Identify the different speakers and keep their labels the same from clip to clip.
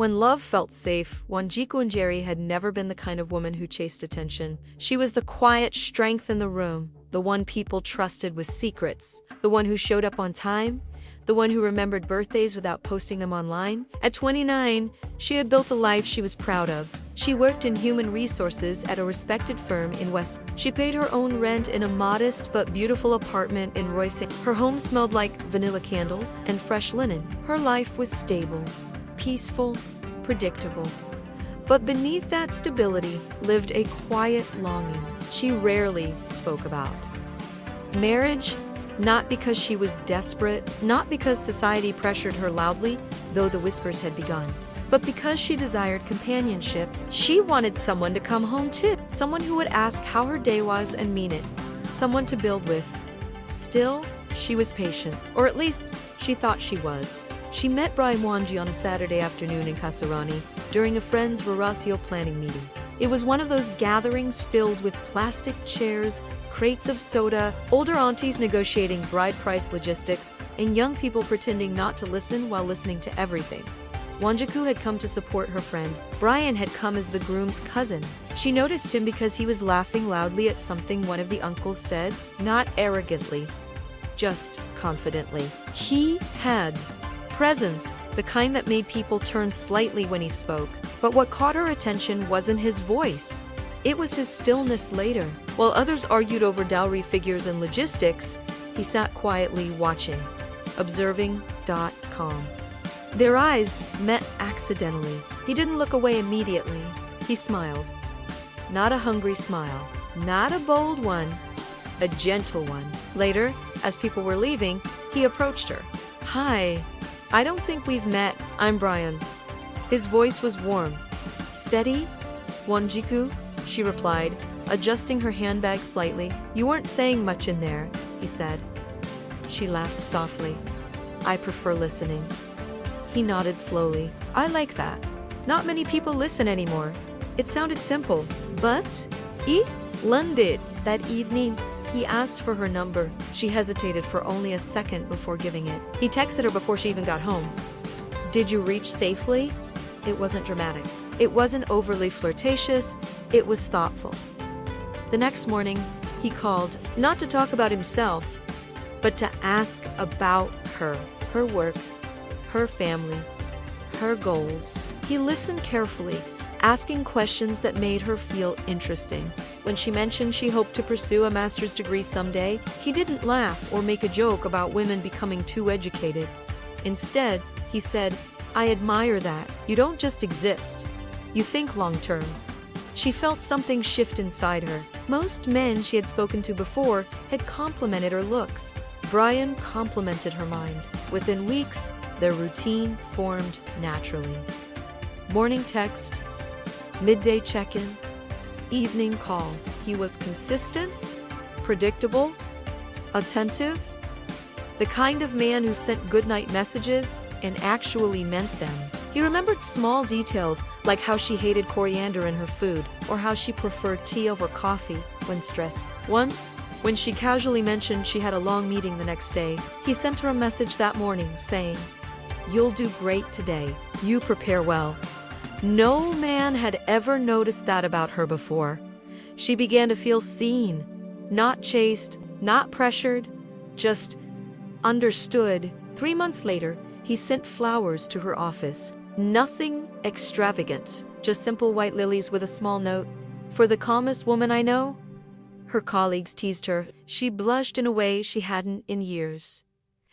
Speaker 1: When love felt safe, Wanjiku Njeri had never been the kind of woman who chased attention. She was the quiet strength in the room, the one people trusted with secrets, the one who showed up on time, the one who remembered birthdays without posting them online. At 29, she had built a life she was proud of. She worked in human resources at a respected firm in West. She paid her own rent in a modest but beautiful apartment in Roissy. Her home smelled like vanilla candles and fresh linen. Her life was stable, peaceful, predictable. But beneath that stability lived a quiet longing she rarely spoke about. Marriage, not because she was desperate, not because society pressured her loudly, though the whispers had begun, but because she desired companionship. She wanted someone to come home to, someone who would ask how her day was and mean it, someone to build with. Still, she was patient, or at least she thought she was. She met Brian Wanji on a Saturday afternoon in Kasarani during a friend's Rorasio planning meeting. It was one of those gatherings filled with plastic chairs, crates of soda, older aunties negotiating bride price logistics, and young people pretending not to listen while listening to everything. Wanjiku had come to support her friend. Brian had come as the groom's cousin. She noticed him because he was laughing loudly at something one of the uncles said, not arrogantly, just confidently. He had presence, the kind that made people turn slightly when he spoke. But what caught her attention wasn't his voice. It was his stillness later. While others argued over dowry figures and logistics, he sat quietly watching, observing, calm. Their eyes met accidentally. He didn't look away immediately. He smiled. Not a hungry smile, not a bold one, a gentle one. Later, as people were leaving, he approached her. "Hi, I don't think we've met. I'm Brian." His voice was warm. "Steady, Wanjiku," she replied, adjusting her handbag slightly. "You weren't saying much in there," he said. She laughed softly. "I prefer listening." He nodded slowly. "I like that. Not many people listen anymore." It sounded simple, but he landed. That evening, he asked for her number. She hesitated for only a second before giving it. He texted her before she even got home. "Did you reach safely?" It wasn't dramatic. It wasn't overly flirtatious. It was thoughtful. The next morning, he called, not to talk about himself, but to ask about her work, her family, her goals. He listened carefully, asking questions that made her feel interesting. When she mentioned she hoped to pursue a master's degree someday, he didn't laugh or make a joke about women becoming too educated. Instead, he said, "I admire that. You don't just exist. You think long-term." She felt something shift inside her. Most men she had spoken to before had complimented her looks. Brian complimented her mind. Within weeks, their routine formed naturally. Morning text, midday check-in, evening call. He was consistent, predictable, attentive, the kind of man who sent goodnight messages and actually meant them. He remembered small details like how she hated coriander in her food or how she preferred tea over coffee when stressed. Once, when she casually mentioned she had a long meeting the next day, he sent her a message that morning saying, "You'll do great today. You prepare well." No man had ever noticed that about her before. She began to feel seen, not chased, not pressured, just understood. 3 months later, he sent flowers to her office. Nothing extravagant, just simple white lilies with a small note. "For the calmest woman I know." Her colleagues teased her. She blushed in a way she hadn't in years.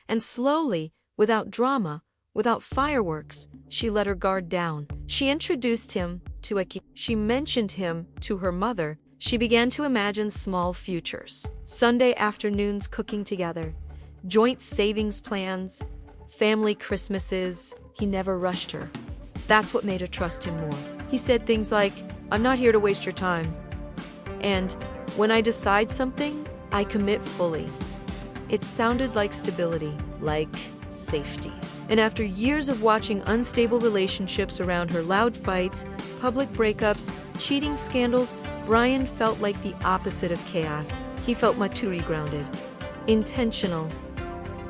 Speaker 1: And slowly, without drama, without fireworks, she let her guard down. She introduced him to Aki. She mentioned him to her mother. She began to imagine small futures. Sunday afternoons cooking together, joint savings plans, family Christmases. He never rushed her. That's what made her trust him more. He said things like, "I'm not here to waste your time. And when I decide something, I commit fully." It sounded like stability, like safety. And after years of watching unstable relationships around her, loud fights, public breakups, cheating scandals, Brian felt like the opposite of chaos. He felt mature, grounded, intentional.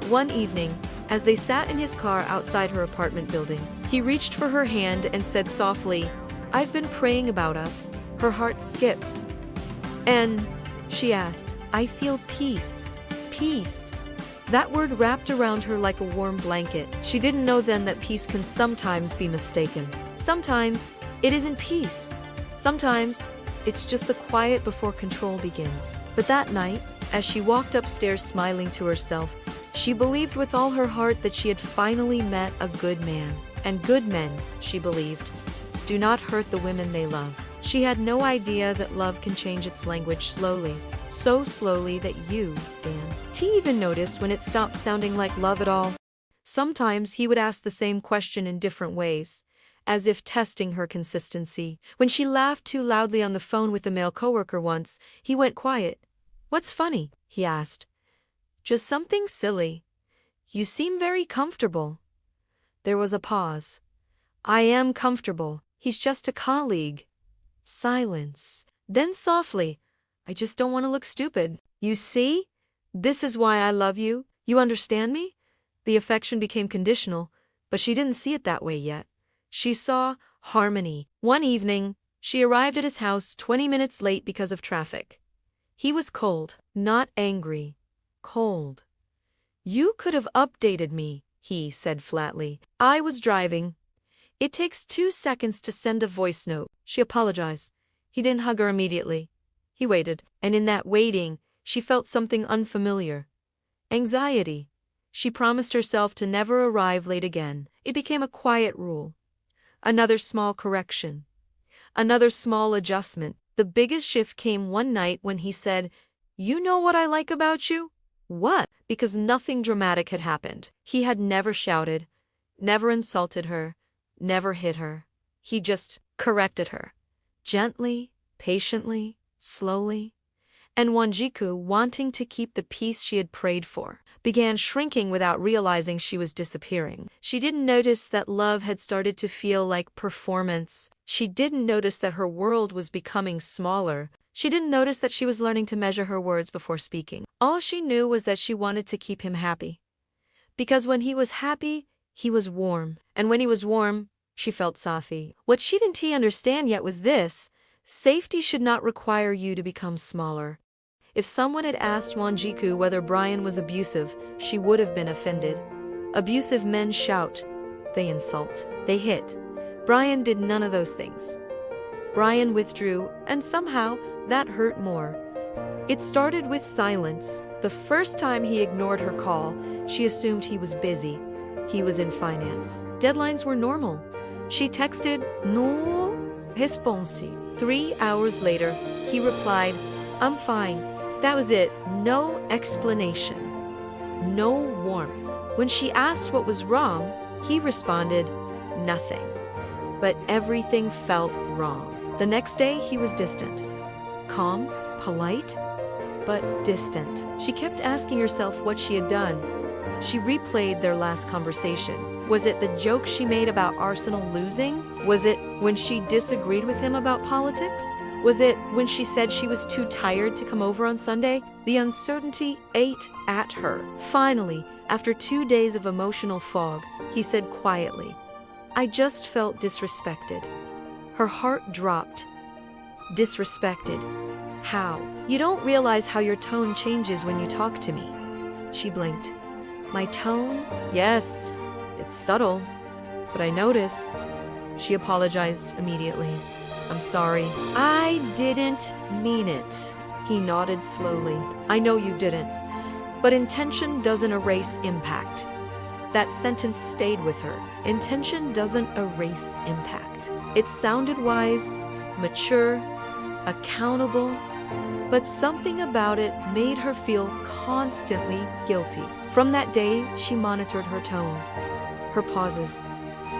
Speaker 1: One evening, as they sat in his car outside her apartment building, He reached for her hand and said softly, "I've been praying about us." Her heart skipped. "And?" she asked. "I feel peace. Peace." That word wrapped around her like a warm blanket. She didn't know then that peace can sometimes be mistaken. Sometimes it isn't peace. Sometimes it's just the quiet before control begins. But that night, as she walked upstairs smiling to herself, she believed with all her heart that she had finally met a good man. And good men, she believed, do not hurt the women they love. She had no idea that love can change its language slowly. So slowly that you, Dan, even noticed when it stopped sounding like love at all. Sometimes he would ask the same question in different ways, as if testing her consistency. When she laughed too loudly on the phone with a male coworker once, he went quiet. "What's funny?" he asked. "Just something silly. You seem very comfortable." There was a pause. "I am comfortable. He's just a colleague." Silence. Then softly, "I just don't want to look stupid. You see? This is why I love you. You understand me?" The affection became conditional, but she didn't see it that way yet. She saw harmony. One evening, she arrived at his house 20 minutes late because of traffic. He was cold, not angry. Cold. "You could have updated me," he said flatly. "I was driving. It takes 2 seconds to send a voice note." She apologized. He didn't hug her immediately. He waited, and in that waiting, she felt something unfamiliar. Anxiety. She promised herself to never arrive late again. It became a quiet rule. Another small correction. Another small adjustment. The biggest shift came one night when he said, "You know what I like about you?" "What?" Because nothing dramatic had happened. He had never shouted, never insulted her, never hit her. He just corrected her. Gently, patiently, slowly. And Wanjiku, wanting to keep the peace she had prayed for, began shrinking without realizing she was disappearing. She didn't notice that love had started to feel like performance. She didn't notice that her world was becoming smaller. She didn't notice that she was learning to measure her words before speaking. All she knew was that she wanted to keep him happy. Because when he was happy, he was warm. And when he was warm, she felt Safi. What she didn't understand yet was this: safety should not require you to become smaller. If someone had asked Wanjiku whether Brian was abusive, she would have been offended. Abusive men shout. They insult. They hit. Brian did none of those things. Brian withdrew, and somehow that hurt more. It started with silence. The first time he ignored her call, she assumed he was busy. He was in finance. Deadlines were normal. She texted, "No response." 3 hours later, he replied, "I'm fine." That was it. No explanation. No warmth. When she asked what was wrong, he responded, "Nothing." But everything felt wrong. The next day, he was distant. Calm, polite, but distant. She kept asking herself what she had done. She replayed their last conversation. Was it the joke she made about Arsenal losing? Was it when she disagreed with him about politics? Was it when she said she was too tired to come over on Sunday? The uncertainty ate at her. Finally, after 2 days of emotional fog, he said quietly, "I just felt disrespected." Her heart dropped. Disrespected. How? "You don't realize how your tone changes when you talk to me." She blinked. "My tone? Yes, it's subtle, but I notice." She apologized immediately. "I'm sorry. I didn't mean it." He nodded slowly. "I know you didn't. But intention doesn't erase impact." That sentence stayed with her. Intention doesn't erase impact. It sounded wise, mature, accountable, but something about it made her feel constantly guilty. From that day, she monitored her tone, her pauses,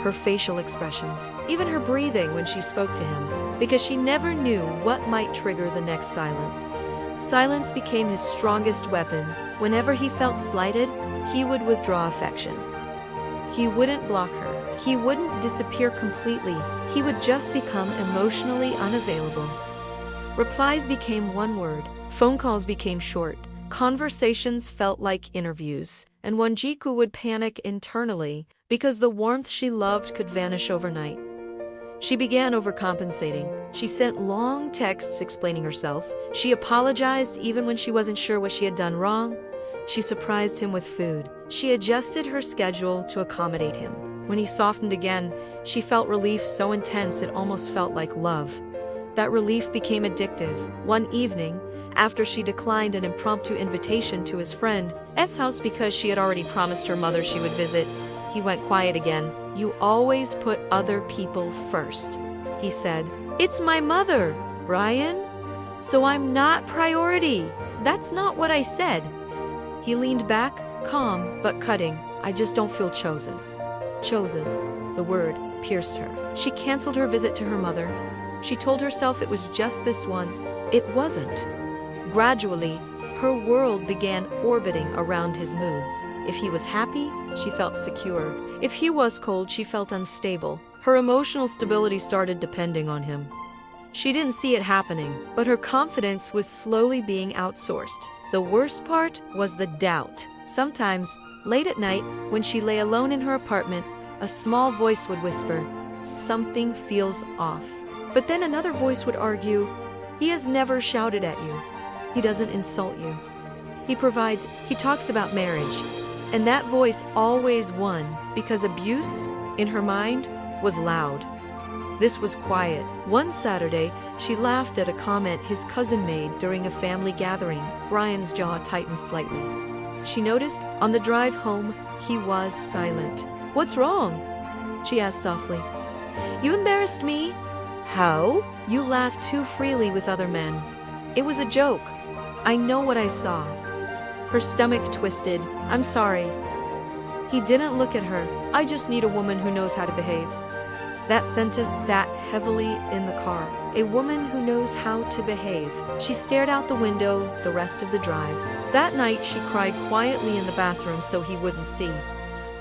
Speaker 1: her facial expressions, even her breathing when she spoke to him, because she never knew what might trigger the next silence. Silence became his strongest weapon. Whenever he felt slighted, he would withdraw affection. He wouldn't block her. He wouldn't disappear completely. He would just become emotionally unavailable. Replies became one word. Phone calls became short. Conversations felt like interviews. And Wanjiku would panic internally. because the warmth she loved could vanish overnight. She began overcompensating. She sent long texts explaining herself. She apologized even when she wasn't sure what she had done wrong. She surprised him with food. She adjusted her schedule to accommodate him. When he softened again, she felt relief so intense it almost felt like love. That relief became addictive. One evening, after she declined an impromptu invitation to his friend's house because she had already promised her mother she would visit, he went quiet again. "You always put other people first," he said. "It's my mother, Brian. So I'm not priority." "That's not what I said." He leaned back, calm but cutting. "I just don't feel chosen." Chosen. The word pierced her. She canceled her visit to her mother. She told herself it was just this once. It wasn't. Gradually, her world began orbiting around his moods. If he was happy, she felt secure. If he was cold, she felt unstable. Her emotional stability started depending on him. She didn't see it happening, but her confidence was slowly being outsourced. The worst part was the doubt. Sometimes, late at night, when she lay alone in her apartment, a small voice would whisper, "Something feels off." But then another voice would argue, "He has never shouted at you. He doesn't insult you. He provides, he talks about marriage." And that voice always won because abuse, in her mind, was loud. This was quiet. One Saturday, she laughed at a comment his cousin made during a family gathering. Brian's jaw tightened slightly. She noticed, on the drive home, he was silent. "What's wrong?" she asked softly. "You embarrassed me." "How?" "You laughed too freely with other men." "It was a joke. I know what I saw." Her stomach twisted. "I'm sorry." He didn't look at her. "I just need a woman who knows how to behave." That sentence sat heavily in the car. A woman who knows how to behave. She stared out the window the rest of the drive. That night she cried quietly in the bathroom so he wouldn't see.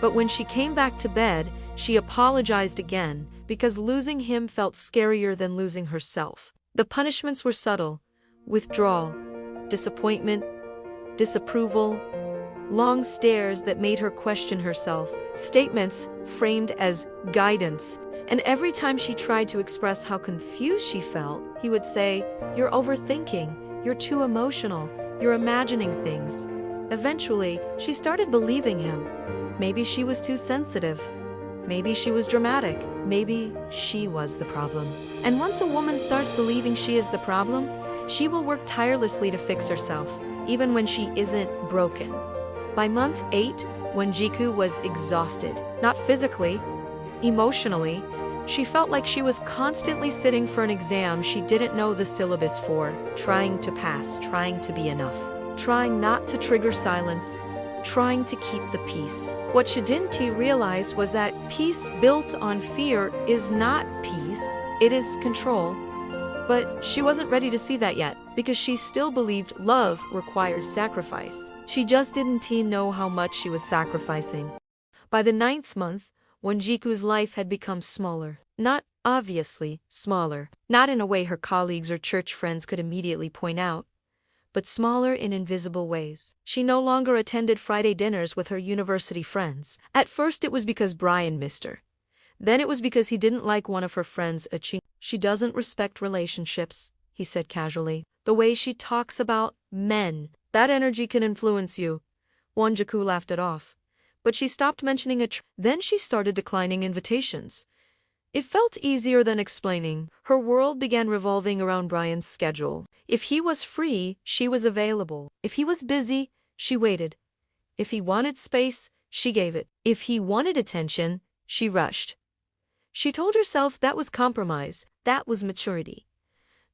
Speaker 1: But when she came back to bed, she apologized again because losing him felt scarier than losing herself. The punishments were subtle. Withdrawal, disappointment, disapproval, long stares that made her question herself, statements framed as guidance. And every time she tried to express how confused she felt, he would say, "You're overthinking, you're too emotional, you're imagining things." Eventually, she started believing him. Maybe she was too sensitive. Maybe she was dramatic. Maybe she was the problem. And once a woman starts believing she is the problem, she will work tirelessly to fix herself, even when she isn't broken. By month 8, when Jiku was exhausted, not physically, emotionally, she felt like she was constantly sitting for an exam she didn't know the syllabus for, trying to pass, trying to be enough, trying not to trigger silence, trying to keep the peace. What Shidinti realized was that peace built on fear is not peace, it is control. But she wasn't ready to see that yet, because she still believed love required sacrifice. She just didn't know how much she was sacrificing. By the 9th month, when Jiku's life had become smaller, not obviously smaller, not in a way her colleagues or church friends could immediately point out, but smaller in invisible ways. She no longer attended Friday dinners with her university friends. At first it was because Brian missed her. Then it was because he didn't like one of her friends' achievements. "She doesn't respect relationships," he said casually. "The way she talks about men, that energy can influence you." Wanjiku laughed it off. But she stopped mentioning it. Then she started declining invitations. It felt easier than explaining. Her world began revolving around Brian's schedule. If he was free, she was available. If he was busy, she waited. If he wanted space, she gave it. If he wanted attention, she rushed. She told herself that was compromise, that was maturity.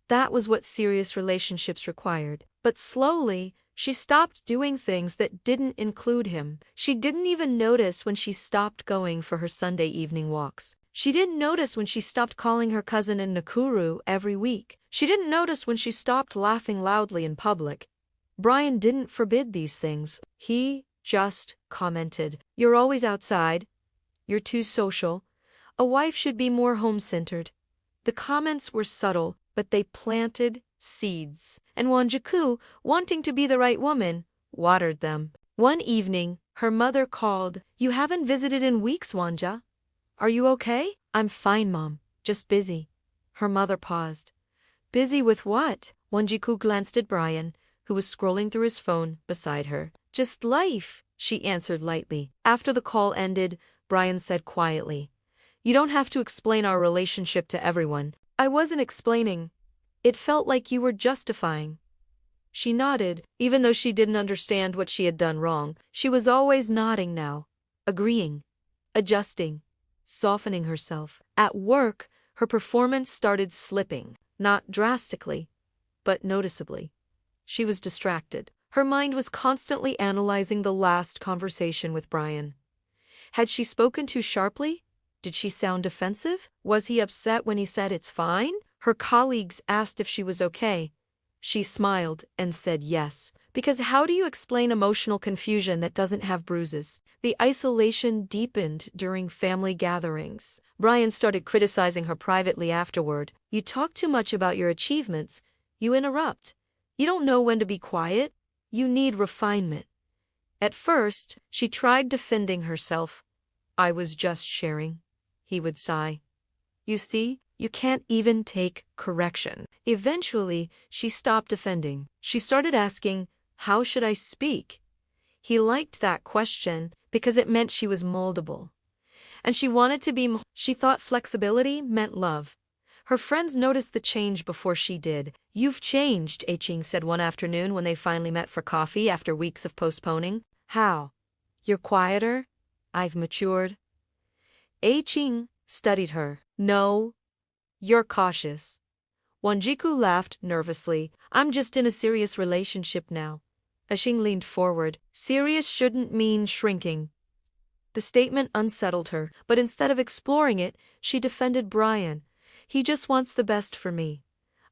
Speaker 1: That was what serious relationships required. But slowly, she stopped doing things that didn't include him. She didn't even notice when she stopped going for her Sunday evening walks. She didn't notice when she stopped calling her cousin in Nakuru every week. She didn't notice when she stopped laughing loudly in public. Brian didn't forbid these things. He just commented, "You're always outside. You're too social. A wife should be more home-centered." The comments were subtle, but they planted seeds. And Wanjiku, wanting to be the right woman, watered them. One evening, Her mother called. You haven't visited in weeks, Wanja. Are you okay? I'm fine, Mom. Just busy. Her mother paused. Busy with what? Wonjiku glanced at Brian, who was scrolling through his phone beside her. Just life, she answered lightly. After the call ended, Brian said quietly, You don't have to explain our relationship to everyone. I wasn't explaining. It felt like you were justifying. She nodded, even though she didn't understand what she had done wrong. She was always nodding now, agreeing, adjusting, softening herself. At work, her performance started slipping, not drastically, but noticeably. She was distracted. Her mind was constantly analyzing the last conversation with Brian. Had she spoken too sharply? Did she sound defensive? Was he upset when he said it's fine? Her colleagues asked if she was okay. She smiled and said yes, because how do you explain emotional confusion that doesn't have bruises? The isolation deepened during family gatherings. Brian started criticizing her privately afterward. You talk too much about your achievements. You interrupt. You don't know when to be quiet. You need refinement. At first, she tried defending herself. I was just sharing, he would sigh. You see, you can't even take correction. Eventually, she stopped defending. She started asking, How should I speak? He liked that question because it meant she was moldable. And she wanted to be. She thought flexibility meant love. Her friends noticed the change before she did. You've changed, Eiching said one afternoon when they finally met for coffee after weeks of postponing. How? You're quieter? I've matured. Eiching studied her. No. You're cautious. Wanjiku laughed nervously. I'm just in a serious relationship now. Ashing leaned forward. Serious shouldn't mean shrinking. The statement unsettled her, but instead of exploring it, she defended Brian. He just wants the best for me.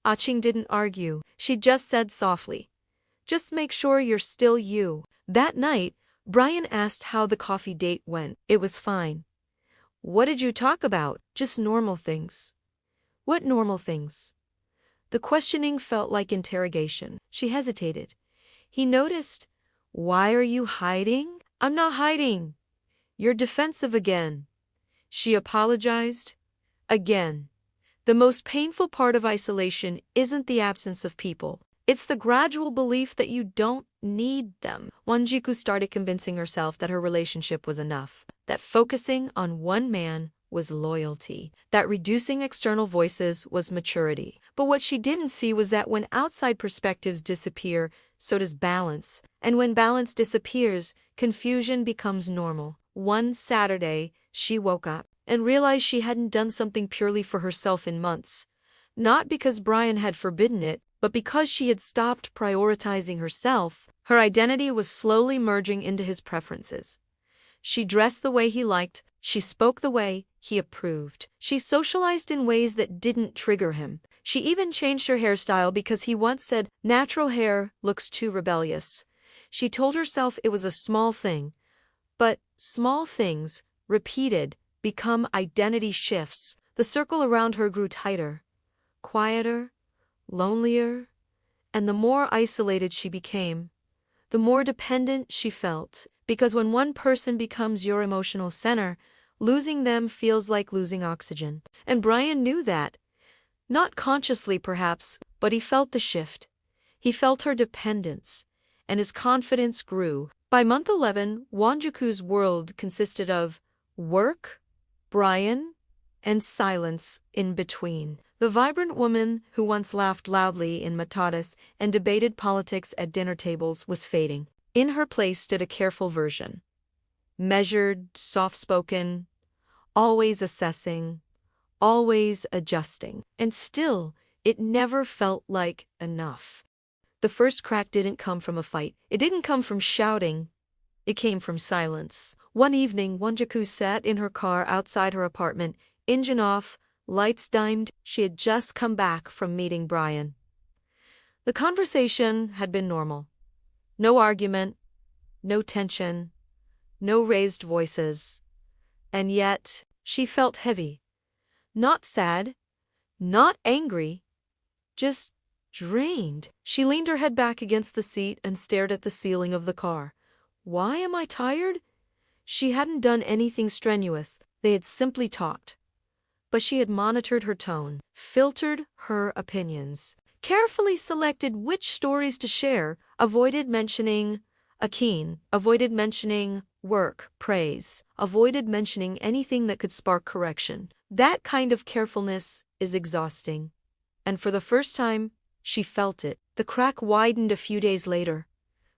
Speaker 1: Aching didn't argue. She just said softly, Just make sure you're still you. That night, Brian asked how the coffee date went. It was fine. What did you talk about? Just normal things. What normal things? The questioning felt like interrogation. She hesitated. He noticed. Why are you hiding? I'm not hiding. You're defensive again. She apologized. Again. The most painful part of isolation isn't the absence of people. It's the gradual belief that you don't need them. Wanjiku started convincing herself that her relationship was enough, that focusing on one man was loyalty, that reducing external voices was maturity. But what she didn't see was that when outside perspectives disappear, so does balance. And when balance disappears, confusion becomes normal. One Saturday, she woke up and realized she hadn't done something purely for herself in months. Not because Brian had forbidden it, but because she had stopped prioritizing herself. Her identity was slowly merging into his preferences. She dressed the way he liked, she spoke the way he approved. She socialized in ways that didn't trigger him. She even changed her hairstyle because he once said, natural hair looks too rebellious. She told herself it was a small thing. But small things, repeated, become identity shifts. The circle around her grew tighter, quieter, lonelier, and the more isolated she became, the more dependent she felt. Because when one person becomes your emotional center, losing them feels like losing oxygen. And Brian knew that. Not consciously, perhaps, but he felt the shift. He felt her dependence, and his confidence grew. By month 11, Wanjiku's world consisted of work, Brian, and silence in between. The vibrant woman who once laughed loudly in matatas and debated politics at dinner tables was fading. In her place stood a careful version. Measured, soft-spoken, always assessing, always adjusting. And still, it never felt like enough. The first crack didn't come from a fight. It didn't come from shouting. It came from silence. One evening, Wanjiku sat in her car outside her apartment, engine off, lights dimmed. She had just come back from meeting Brian. The conversation had been normal. No argument, no tension, no raised voices. And yet, she felt heavy. Not sad, not angry, just drained. She leaned her head back against the seat and stared at the ceiling of the car. Why am I tired? She hadn't done anything strenuous, they had simply talked. But she had monitored her tone, filtered her opinions, carefully selected which stories to share, avoided mentioning Akin, avoided mentioning work, praise, avoided mentioning anything that could spark correction. That kind of carefulness is exhausting. And for the first time, she felt it. The crack widened a few days later.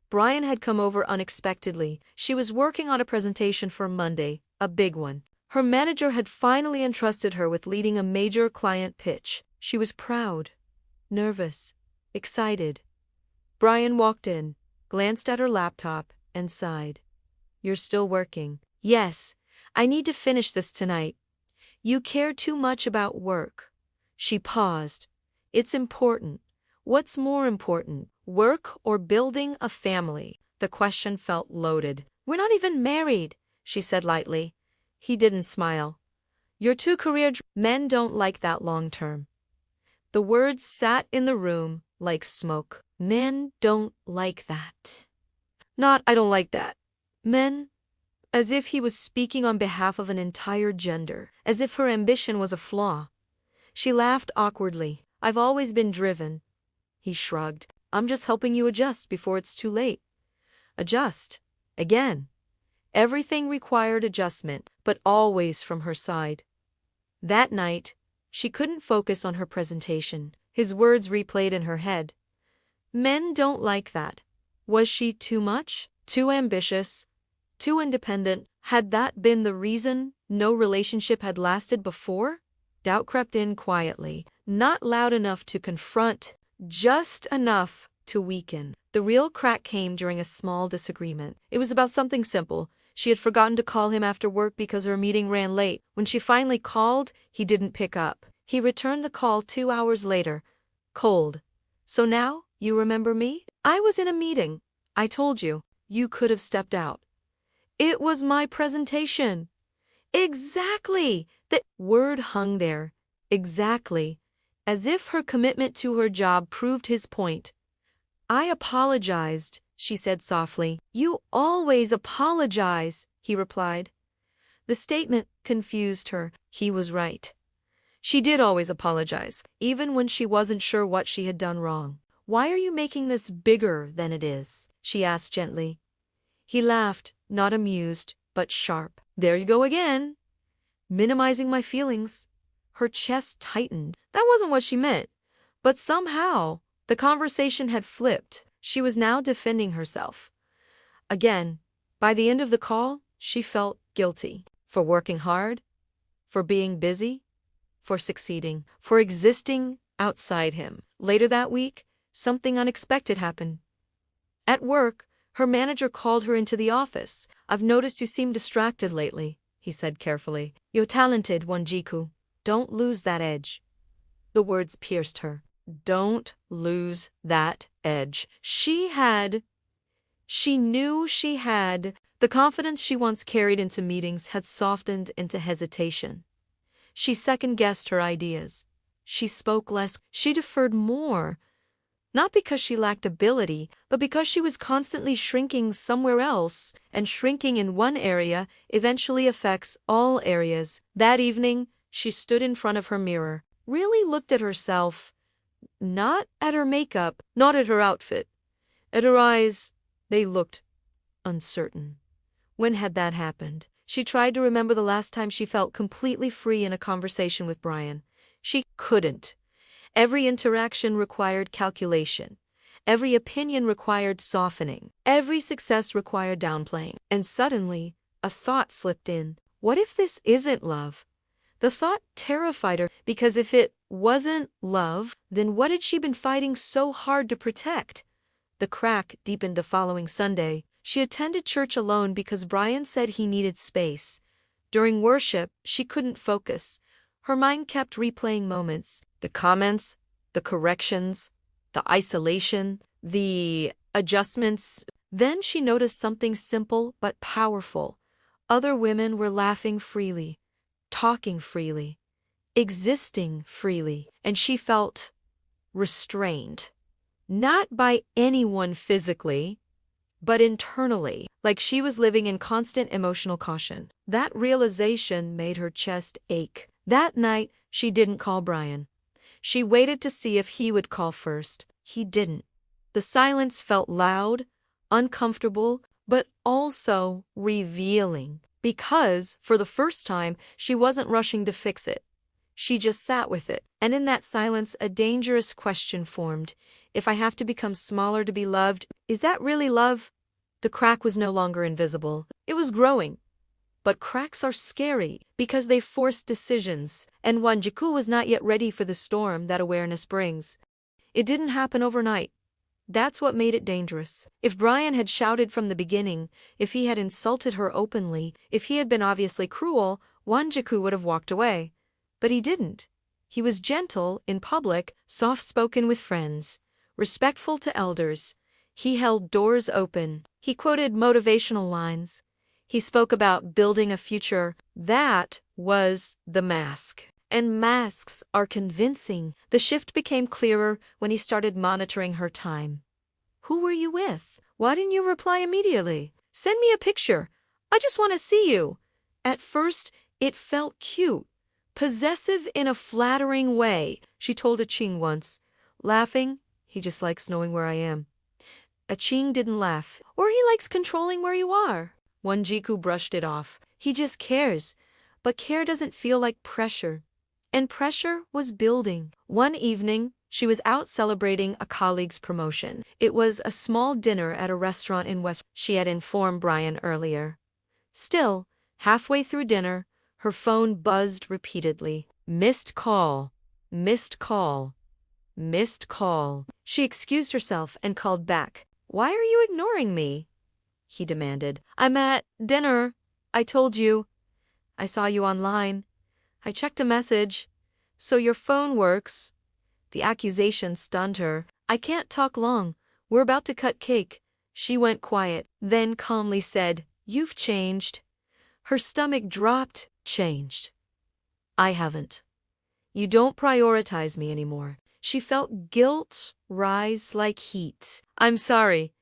Speaker 1: Brian had come over unexpectedly. She was working on a presentation for Monday, a big one. Her manager had finally entrusted her with leading a major client pitch. She was proud, nervous, excited. Brian walked in, glanced at her laptop, and sighed. You're still working? Yes, I need to finish this tonight. You care too much about work. She paused. It's important. What's more important, work or building a family? The question felt loaded. We're not even married, she said lightly. He didn't smile. You're too men don't like that long term. The words sat in the room like smoke. Men don't like that. Not, I don't like that. Men, as if he was speaking on behalf of an entire gender, as if her ambition was a flaw. She laughed awkwardly. I've always been driven. He shrugged. I'm just helping you adjust before it's too late. Adjust. Again. Everything required adjustment, but always from her side. That night, she couldn't focus on her presentation. His words replayed in her head. Men don't like that. Was she too much? Too ambitious? Too independent? Had that been the reason no relationship had lasted before? Doubt crept in quietly, not loud enough to confront, just enough to weaken. The real crack came during a small disagreement. It was about something simple. She had forgotten to call him after work because her meeting ran late. When she finally called, he didn't pick up. He returned the call 2 hours later, cold. So now, you remember me? I was in a meeting. I told you. You could have stepped out. It was my presentation. Exactly. The word hung there. Exactly. As if her commitment to her job proved his point. I apologized, she said softly. You always apologize, he replied. The statement confused her. He was right. She did always apologize, even when she wasn't sure what she had done wrong. Why are you making this bigger than it is? She asked gently. He laughed, not amused, but sharp. There you go again. Minimizing my feelings. Her chest tightened. That wasn't what she meant. But somehow, the conversation had flipped. She was now defending herself. Again, by the end of the call, she felt guilty. For working hard, for being busy, for succeeding, for existing outside him. Later that week, something unexpected happened. At work, her manager called her into the office. I've noticed you seem distracted lately, he said carefully. You're talented, Wanjiku. Don't lose that edge. The words pierced her. Don't lose that edge. She knew she had. The confidence she once carried into meetings had softened into hesitation. She second-guessed her ideas. She spoke less. She deferred more. Not because she lacked ability, but because she was constantly shrinking somewhere else, and shrinking in one area eventually affects all areas. That evening, she stood in front of her mirror, really looked at herself, not at her makeup, not at her outfit. At her eyes, they looked uncertain. When had that happened? She tried to remember the last time she felt completely free in a conversation with Brian. She couldn't. Every interaction required calculation. Every opinion required softening. Every success required downplaying. And suddenly, a thought slipped in. What if this isn't love? The thought terrified her, because if it wasn't love, then what had she been fighting so hard to protect? The crack deepened the following Sunday. She attended church alone because Brian said he needed space. During worship, she couldn't focus. Her mind kept replaying moments, the comments, the corrections, the isolation, the adjustments. Then she noticed something simple but powerful. Other women were laughing freely, talking freely, existing freely, and she felt restrained. Not by anyone physically, but internally, like she was living in constant emotional caution. That realization made her chest ache. That night, she didn't call Brian. She waited to see if he would call first. He didn't. The silence felt loud, uncomfortable, but also revealing. Because, for the first time, she wasn't rushing to fix it. She just sat with it. And in that silence, a dangerous question formed. If I have to become smaller to be loved, is that really love? The crack was no longer invisible. It was growing. But cracks are scary because they force decisions, and Wanjiku was not yet ready for the storm that awareness brings. It didn't happen overnight. That's what made it dangerous. If Brian had shouted from the beginning, if he had insulted her openly, if he had been obviously cruel, Wanjiku would have walked away. But he didn't. He was gentle in public, soft-spoken with friends, respectful to elders. He held doors open. He quoted motivational lines. He spoke about building a future. That was the mask. And masks are convincing. The shift became clearer when he started monitoring her time. Who were you with? Why didn't you reply immediately? Send me a picture. I just want to see you. At first, it felt cute. Possessive in a flattering way, she told Aching once. Laughing, he just likes knowing where I am. Aching didn't laugh. Or he likes controlling where you are. Wanjiku brushed it off. He just cares. But care doesn't feel like pressure. And pressure was building. One evening, she was out celebrating a colleague's promotion. It was a small dinner at a restaurant in West. She had informed Brian earlier. Still, halfway through dinner, her phone buzzed repeatedly. Missed call. Missed call. Missed call. She excused herself and called back. Why are you ignoring me? He demanded. I'm at dinner. I told you. I saw you online. I checked a message. So your phone works. The accusation stunned her. I can't talk long. We're about to cut cake. She went quiet, then calmly said, You've changed. Her stomach dropped. Changed. I haven't. You don't prioritize me anymore. She felt guilt rise like heat. I'm sorry.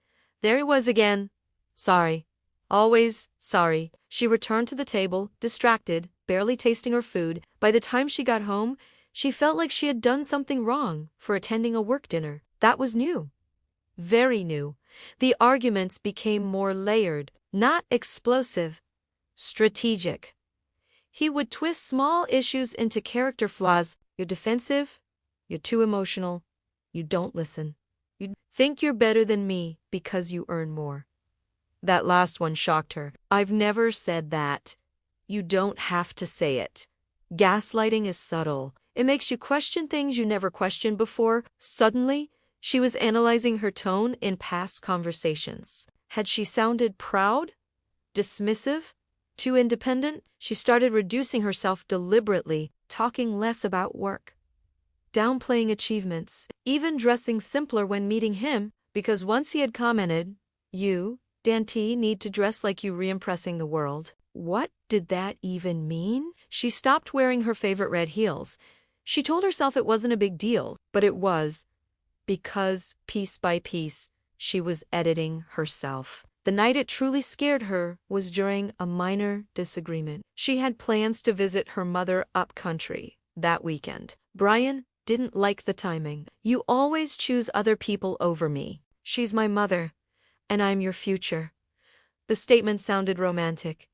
Speaker 1: There it was again. Sorry. Always sorry. She returned to the table, distracted, barely tasting her food. By the time she got home, she felt like she had done something wrong for attending a work dinner. That was new. Very new. The arguments became more layered, not explosive, strategic. He would twist small issues into character flaws. You're defensive. You're too emotional. You don't listen. You think you're better than me because you earn more. That last one shocked her. I've never said that. You don't have to say it. Gaslighting is subtle. It makes you question things you never questioned before. Suddenly, she was analyzing her tone in past conversations. Had she sounded proud? Dismissive? Too independent? She started reducing herself deliberately, talking less about work. Downplaying achievements, even dressing simpler when meeting him, because once he had commented, You, Dante, need to dress like you re-impressing the world. What did that even mean? She stopped wearing her favorite red heels. She told herself it wasn't a big deal, but it was. Because, piece by piece, she was editing herself. The night it truly scared her was during a minor disagreement. She had plans to visit her mother up country that weekend. Brian didn't like the timing. You always choose other people over me. She's my mother, and I'm your future. The statement sounded romantic,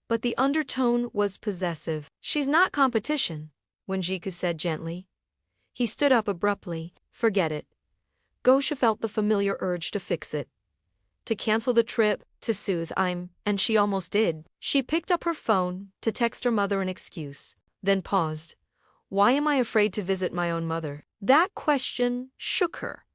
Speaker 1: but the undertone was possessive. She's not competition, Wanjiku said gently. He stood up abruptly. Forget it. Gosha felt the familiar urge to fix it. To cancel the trip, to soothe and she almost did. She picked up her phone to text her mother an excuse, then paused. Why am I afraid to visit my own mother? That question shook her.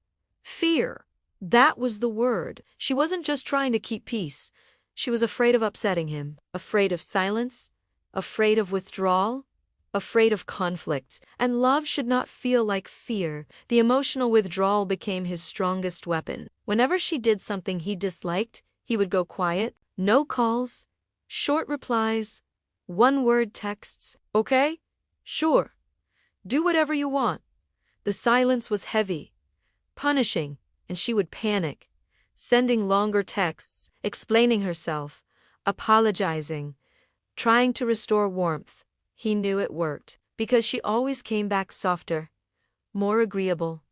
Speaker 1: Fear. That was the word. She wasn't just trying to keep peace. She was afraid of upsetting him, afraid of silence, afraid of withdrawal, afraid of conflict. And love should not feel like fear. The emotional withdrawal became his strongest weapon. Whenever she did something he disliked, he would go quiet. No calls, short replies, one-word texts. Okay? Sure. Do whatever you want. The silence was heavy, punishing, and she would panic. sending longer texts, explaining herself, apologizing, trying to restore warmth. He knew it worked, because she always came back softer, more agreeable,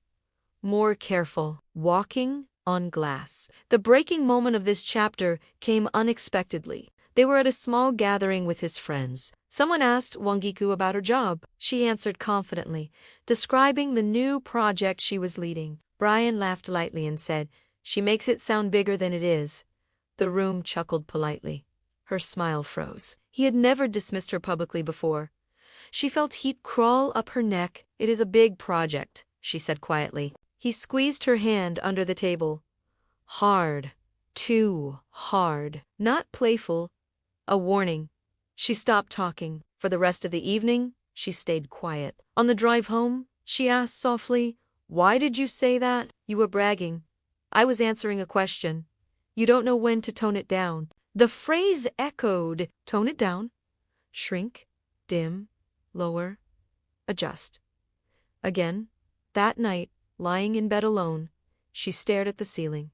Speaker 1: more careful, walking on glass. The breaking moment of this chapter came unexpectedly. They were at a small gathering with his friends. Someone asked Wangiku about her job. She answered confidently, describing the new project she was leading. Brian laughed lightly and said, "She makes it sound bigger than it is." The room chuckled politely. Her smile froze. He had never dismissed her publicly before. She felt heat crawl up her neck. "It is a big project," she said quietly. He squeezed her hand under the table. Hard. Too hard. Not playful. A warning. She stopped talking. For the rest of the evening, she stayed quiet. On the drive home, she asked softly, "Why did you say that?" "You were bragging. I was answering a question. You don't know when to tone it down." The phrase echoed. Tone it down. Shrink. Dim. Lower. Adjust. Again, that night, lying in bed alone, she stared at the ceiling.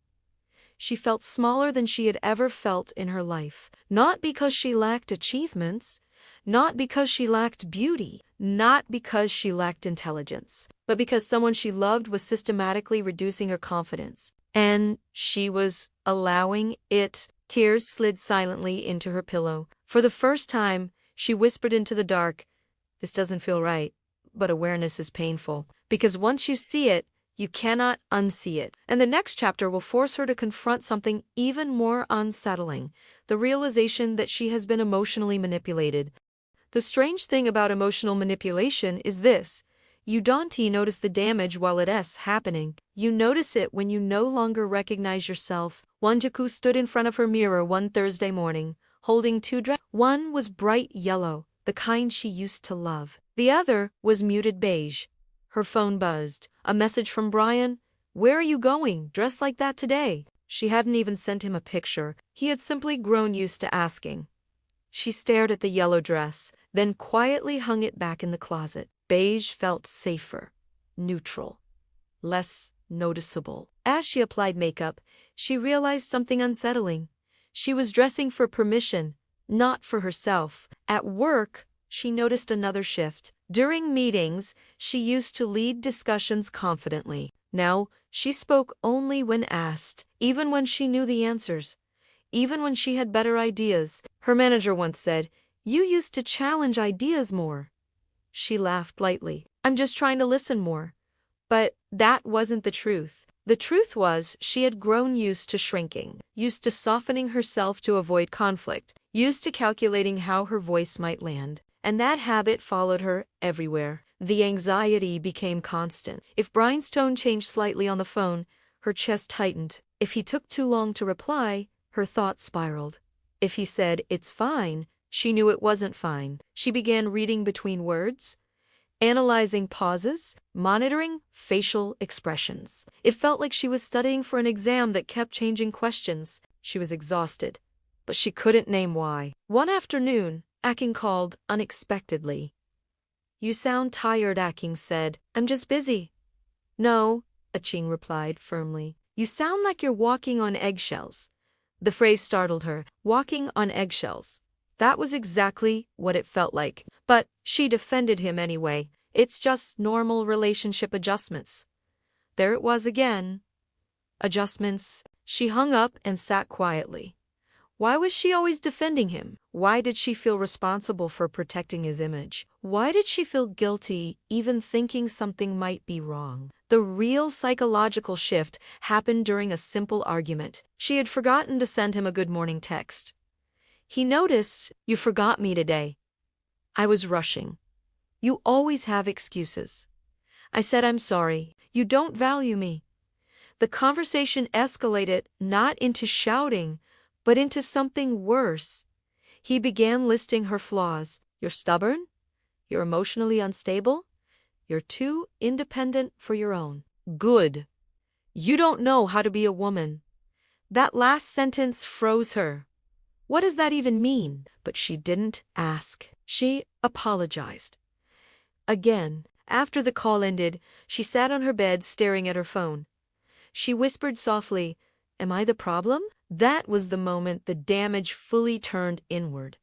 Speaker 1: She felt smaller than she had ever felt in her life. Not because she lacked achievements, not because she lacked beauty, not because she lacked intelligence, but because someone she loved was systematically reducing her confidence. And she was allowing it. Tears slid silently into her pillow. For the first time, she whispered into the dark, "This doesn't feel right, but awareness is painful. Because once you see it, you cannot unsee it." And the next chapter will force her to confront something even more unsettling, the realization that she has been emotionally manipulated. The strange thing about emotional manipulation is this. You don't notice the damage while it's happening. You notice it when you no longer recognize yourself. Wanjiku stood in front of her mirror one Thursday morning, holding two dresses. One was bright yellow, the kind she used to love. The other was muted beige. Her phone buzzed. A message from Brian. "Where are you going, dressed like that today?" She hadn't even sent him a picture. He had simply grown used to asking. She stared at the yellow dress, then quietly hung it back in the closet. Beige felt safer, neutral, less noticeable. As she applied makeup, she realized something unsettling. She was dressing for permission, not for herself. At work, she noticed another shift. During meetings, she used to lead discussions confidently. Now, she spoke only when asked, even when she knew the answers, even when she had better ideas. Her manager once said, "You used to challenge ideas more." She laughed lightly. "I'm just trying to listen more." But that wasn't the truth. The truth was she had grown used to shrinking, used to softening herself to avoid conflict, used to calculating how her voice might land. And that habit followed her everywhere. The anxiety became constant. If Brian's tone changed slightly on the phone, her chest tightened. If he took too long to reply, her thoughts spiraled. If he said, "It's fine," she knew it wasn't fine. She began reading between words, analyzing pauses, monitoring facial expressions. It felt like she was studying for an exam that kept changing questions. She was exhausted, but she couldn't name why. One afternoon, Aking called unexpectedly. "You sound tired," Aking said. "I'm just busy." "No," Aching replied firmly. "You sound like you're walking on eggshells." The phrase startled her. Walking on eggshells. That was exactly what it felt like. But she defended him anyway. "It's just normal relationship adjustments." There it was again. Adjustments. She hung up and sat quietly. Why was she always defending him? Why did she feel responsible for protecting his image? Why did she feel guilty even thinking something might be wrong? The real psychological shift happened during a simple argument. She had forgotten to send him a good morning text. He noticed, "You forgot me today." "I was rushing." "You always have excuses." I said, "I'm sorry. You don't value me." The conversation escalated not into shouting, but into something worse. He began listing her flaws. "You're stubborn. You're emotionally unstable. You're too independent for your own good. You don't know how to be a woman." That last sentence froze her. What does that even mean? But she didn't ask. She apologized. Again, after the call ended, she sat on her bed staring at her phone. She whispered softly, Am I the problem? That was the moment the damage fully turned inward.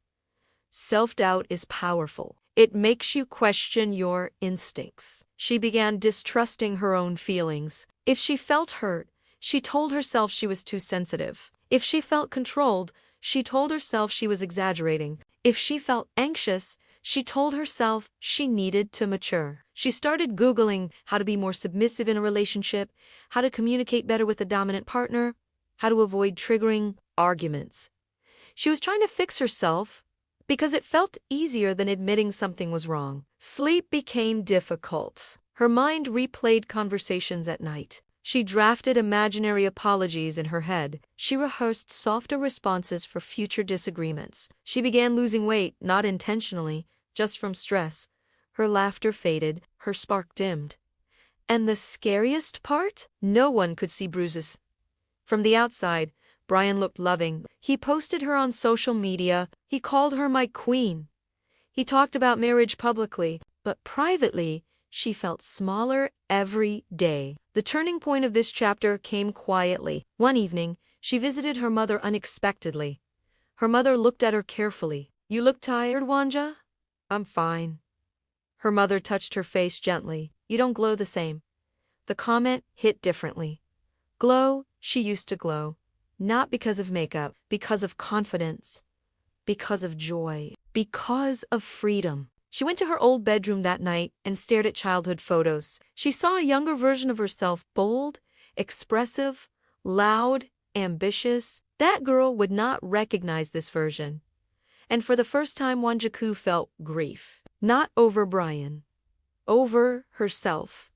Speaker 1: Self-doubt is powerful. It makes you question your instincts. She began distrusting her own feelings. If she felt hurt, she told herself she was too sensitive. If she felt controlled, she told herself she was exaggerating. If she felt anxious, she told herself she needed to mature. She started Googling how to be more submissive in a relationship, how to communicate better with a dominant partner, how to avoid triggering arguments. She was trying to fix herself because it felt easier than admitting something was wrong. Sleep became difficult. Her mind replayed conversations at night. She drafted imaginary apologies in her head. She rehearsed softer responses for future disagreements. She began losing weight, not intentionally, just from stress. Her laughter faded, her spark dimmed. And the scariest part? No one could see bruises. From the outside, Brian looked loving. He posted her on social media. He called her my queen. He talked about marriage publicly, but privately, she felt smaller every day. The turning point of this chapter came quietly. One evening, she visited her mother unexpectedly. Her mother looked at her carefully. "You look tired, Wanja?" "I'm fine." Her mother touched her face gently. "You don't glow the same." The comment hit differently. Glow, she used to glow. Not because of makeup, because of confidence, because of joy, because of freedom. She went to her old bedroom that night and stared at childhood photos. She saw a younger version of herself, bold, expressive, loud, ambitious. That girl would not recognize this version. And for the first time, Wanjiku felt grief. Not over Brian. Over herself.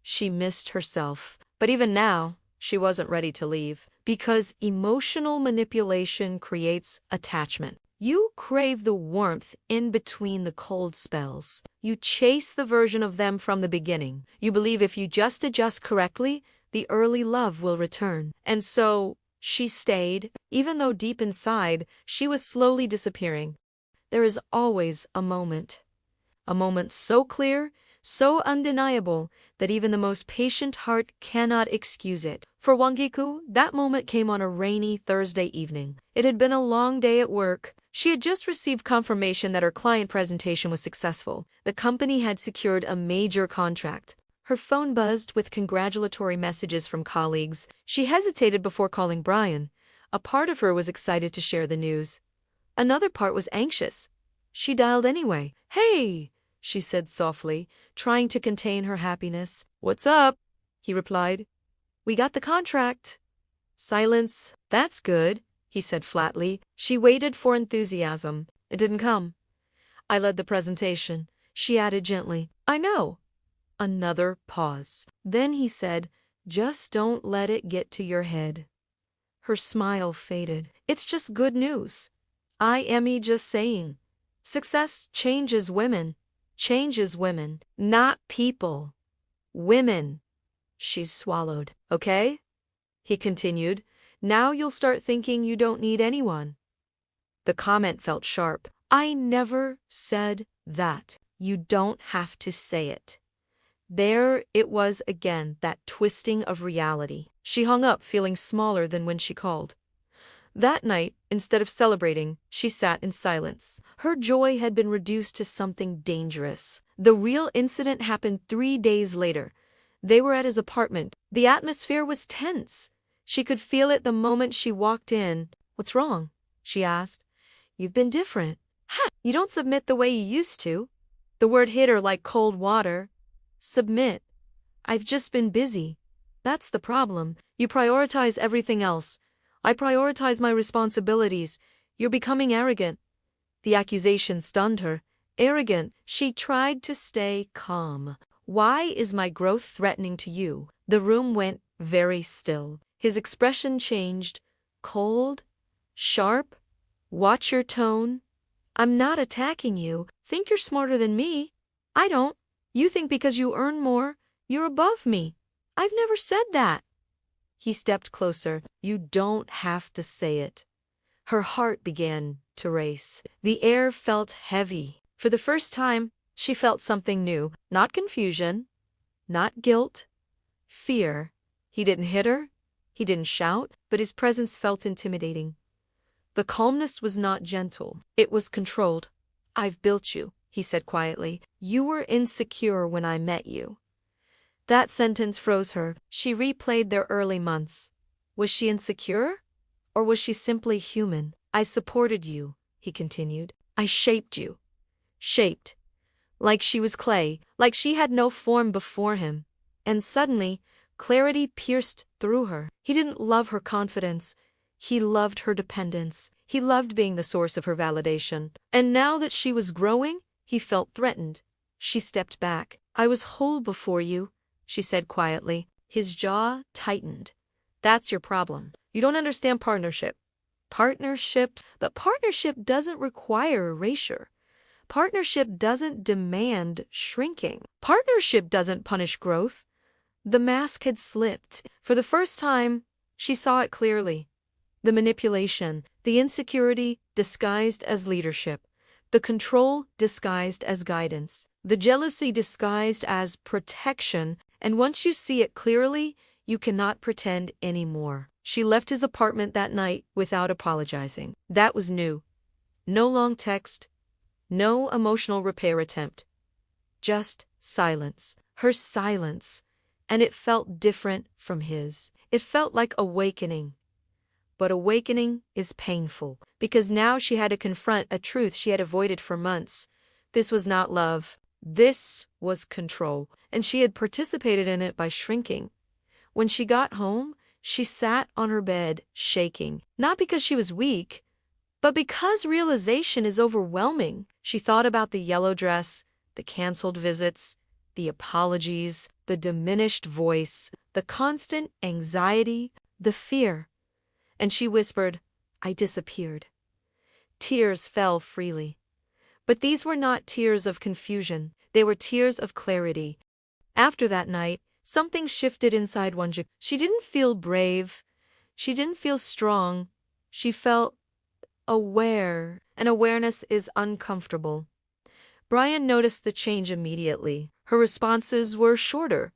Speaker 1: She missed herself. But even now, she wasn't ready to leave. Because emotional manipulation creates attachment. You crave the warmth in between the cold spells. You chase the version of them from the beginning. You believe if you just adjust correctly, the early love will return. And so, she stayed, even though deep inside, she was slowly disappearing. There is always a moment. A moment so clear, so undeniable, that even the most patient heart cannot excuse it. For Wanjiku, that moment came on a rainy Thursday evening. It had been a long day at work. She had just received confirmation that her client presentation was successful. The company had secured a major contract. Her phone buzzed with congratulatory messages from colleagues. She hesitated before calling Brian. A part of her was excited to share the news. Another part was anxious. She dialed anyway. "Hey," she said softly, trying to contain her happiness. "What's up?" he replied. "We got the contract." Silence. "That's good," he said flatly. She waited for enthusiasm. It didn't come. "I led the presentation," she added gently. "I know." Another pause. Then he said, "Just don't let it get to your head." Her smile faded. "It's just good news. I am just saying. Success changes women. Changes women. Not people. Women." She swallowed. "Okay?" he continued. "Now you'll start thinking you don't need anyone." The comment felt sharp. "I never said that. You don't have to say it." There it was again, that twisting of reality. She hung up, feeling smaller than when she called. That night, instead of celebrating, she sat in silence. Her joy had been reduced to something dangerous. The real incident happened 3 days later. They were at his apartment. The atmosphere was tense. She could feel it the moment she walked in. "What's wrong?" she asked. "You've been different." "Ha! You don't submit the way you used to." The word hit her like cold water. Submit. "I've just been busy. That's the problem. You prioritize everything else. I prioritize my responsibilities. You're becoming arrogant." The accusation stunned her. Arrogant. She tried to stay calm. "Why is my growth threatening to you?" The room went very still. His expression changed. Cold. Sharp. "Watch your tone." "I'm not attacking you. Think you're smarter than me. I don't. You think because you earn more, you're above me. I've never said that." He stepped closer. "You don't have to say it." Her heart began to race. The air felt heavy. For the first time, she felt something new. Not confusion. Not guilt. Fear. He didn't hit her. He didn't shout. But but his presence felt intimidating. The calmness was not gentle. It was controlled. "I've built you," he said quietly. "You were insecure when I met you." That sentence froze her. She replayed their early months. Was she insecure? Or was she simply human? "I supported you," he continued. "I shaped you." Shaped. Like she was clay, like she had no form before him. And suddenly, clarity pierced through her. He didn't love her confidence. He loved her dependence. He loved being the source of her validation. And now that she was growing, he felt threatened. She stepped back. "I was whole before you," she said quietly. His jaw tightened. "That's your problem. You don't understand partnership." But partnership doesn't require erasure. Partnership doesn't demand shrinking. Partnership doesn't punish growth. The mask had slipped. For the first time, she saw it clearly. The manipulation, the insecurity disguised as leadership, the control disguised as guidance, the jealousy disguised as protection, and once you see it clearly, you cannot pretend anymore. She left his apartment that night without apologizing. That was new. No long text, no emotional repair attempt. Just silence. Her silence. And it felt different from his. It felt like awakening. But awakening is painful, because now she had to confront a truth she had avoided for months. This was not love. This was control, and she had participated in it by shrinking. When she got home, she sat on her bed, shaking, not because she was weak, but because realization is overwhelming. She thought about the yellow dress, the canceled visits, the apologies, the diminished voice, the constant anxiety, the fear. And she whispered, "I disappeared." Tears fell freely. But these were not tears of confusion. They were tears of clarity. After that night, something shifted inside Wonji. She didn't feel brave. She didn't feel strong. She felt aware, and awareness is uncomfortable. Brian noticed the change immediately. Her responses were shorter,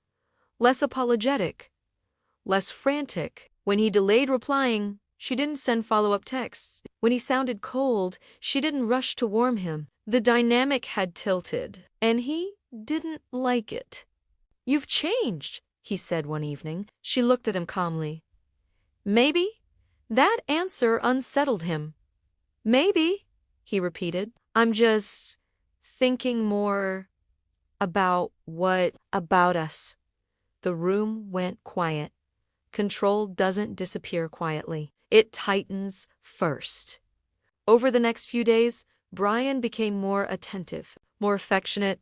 Speaker 1: less apologetic, less frantic. When he delayed replying, she didn't send follow-up texts. When he sounded cold, she didn't rush to warm him. The dynamic had tilted, and he didn't like it. "You've changed," he said one evening. She looked at him calmly. "Maybe?" That answer unsettled him. "Maybe," he repeated. "I'm just thinking more about what about us." The room went quiet. Control doesn't disappear quietly. It tightens first. Over the next few days, Brian became more attentive, more affectionate,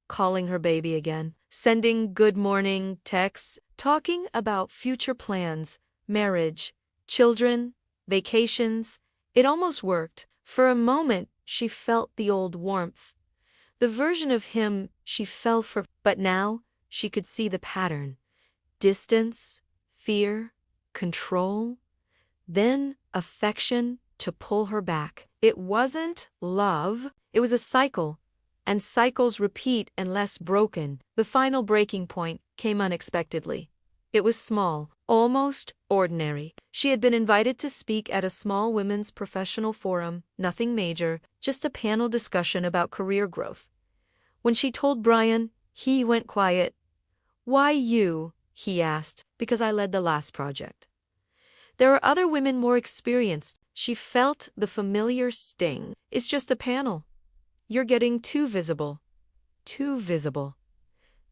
Speaker 1: calling her baby again, sending good morning texts, talking about future plans, marriage, children, vacations. It almost worked. For a moment, she felt the old warmth, the version of him she fell for, but now she could see the pattern. Distance, fear, control, then affection to pull her back. It wasn't love, it was a cycle, and cycles repeat unless broken. The final breaking point came unexpectedly. It was small, almost ordinary. She had been invited to speak at a small women's professional forum, nothing major, just a panel discussion about career growth. When she told Brian, he went quiet. "Why you?" he asked. "Because I led the last project. There are other women more experienced." She felt the familiar sting. "It's just a panel. You're getting too visible." Too visible.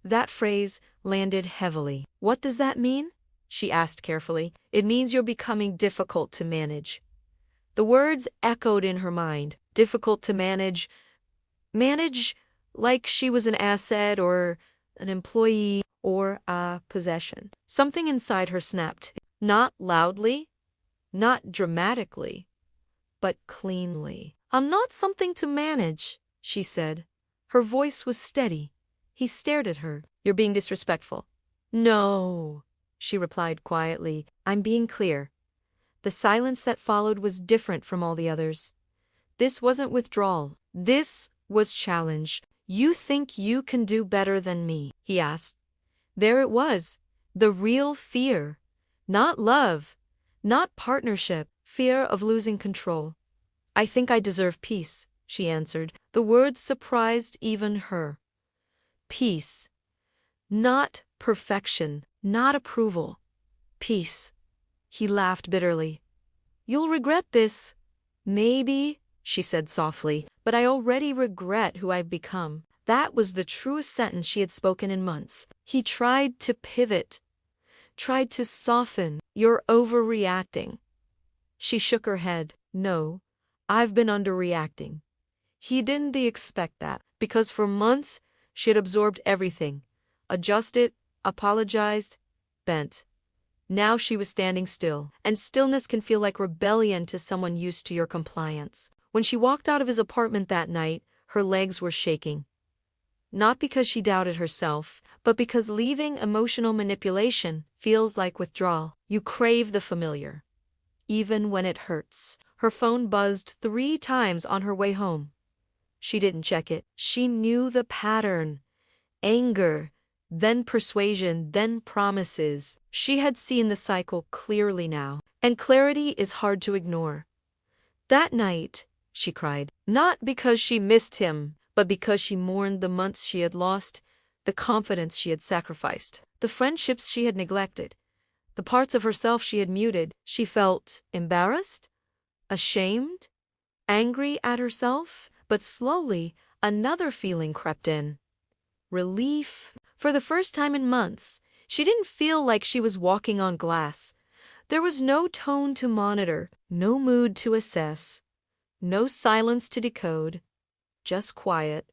Speaker 1: That phrase landed heavily. "What does that mean?" she asked carefully. "It means you're becoming difficult to manage." The words echoed in her mind. Difficult to manage. Manage like she was an asset or an employee or a possession. Something inside her snapped. Not loudly, not dramatically, but cleanly. "I'm not something to manage," she said. Her voice was steady. He stared at her. "You're being disrespectful." "No," she replied quietly. "I'm being clear." The silence that followed was different from all the others. This wasn't withdrawal. This was challenge. "You think you can do better than me?" he asked. There it was, the real fear. Not love, not partnership, fear of losing control. I think I deserve peace, she answered. The words surprised even her. Peace. Not perfection, not approval. Peace. He laughed bitterly. You'll regret this. Maybe, she said softly, but I already regret who I've become. That was the truest sentence she had spoken in months. He tried to pivot, tried to soften. You're overreacting. She shook her head. No, I've been underreacting. He didn't expect that, because for months she had absorbed everything, adjusted, apologized, bent. Now she was standing still, and stillness can feel like rebellion to someone used to your compliance. When she walked out of his apartment that night, her legs were shaking. Not because she doubted herself, but because leaving emotional manipulation feels like withdrawal. You crave the familiar, even when it hurts. Her phone buzzed 3 times on her way home. She didn't check it. She knew the pattern. Anger, then persuasion, then promises. She had seen the cycle clearly now, and clarity is hard to ignore. That night, she cried, not because she missed him, but because she mourned the months she had lost, the confidence she had sacrificed, the friendships she had neglected, the parts of herself she had muted. She felt embarrassed, ashamed, angry at herself, but slowly another feeling crept in. Relief. For the first time in months, she didn't feel like she was walking on glass. There was no tone to monitor, no mood to assess, no silence to decode, just quiet.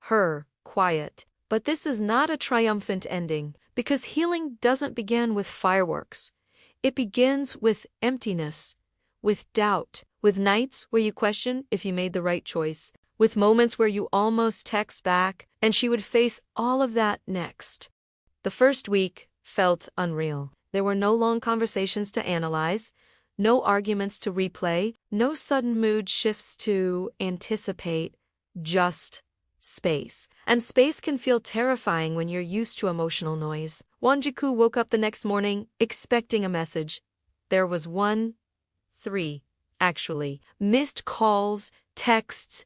Speaker 1: Her quiet. But this is not a triumphant ending, because healing doesn't begin with fireworks. It begins with emptiness, with doubt, with nights where you question if you made the right choice, with moments where you almost text back, and she would face all of that next. The first week felt unreal. There were no long conversations to analyze, no arguments to replay, no sudden mood shifts to anticipate, just space. And space can feel terrifying when you're used to emotional noise. Wonjiku woke up the next morning expecting a message. There was 3, actually. Missed calls, texts,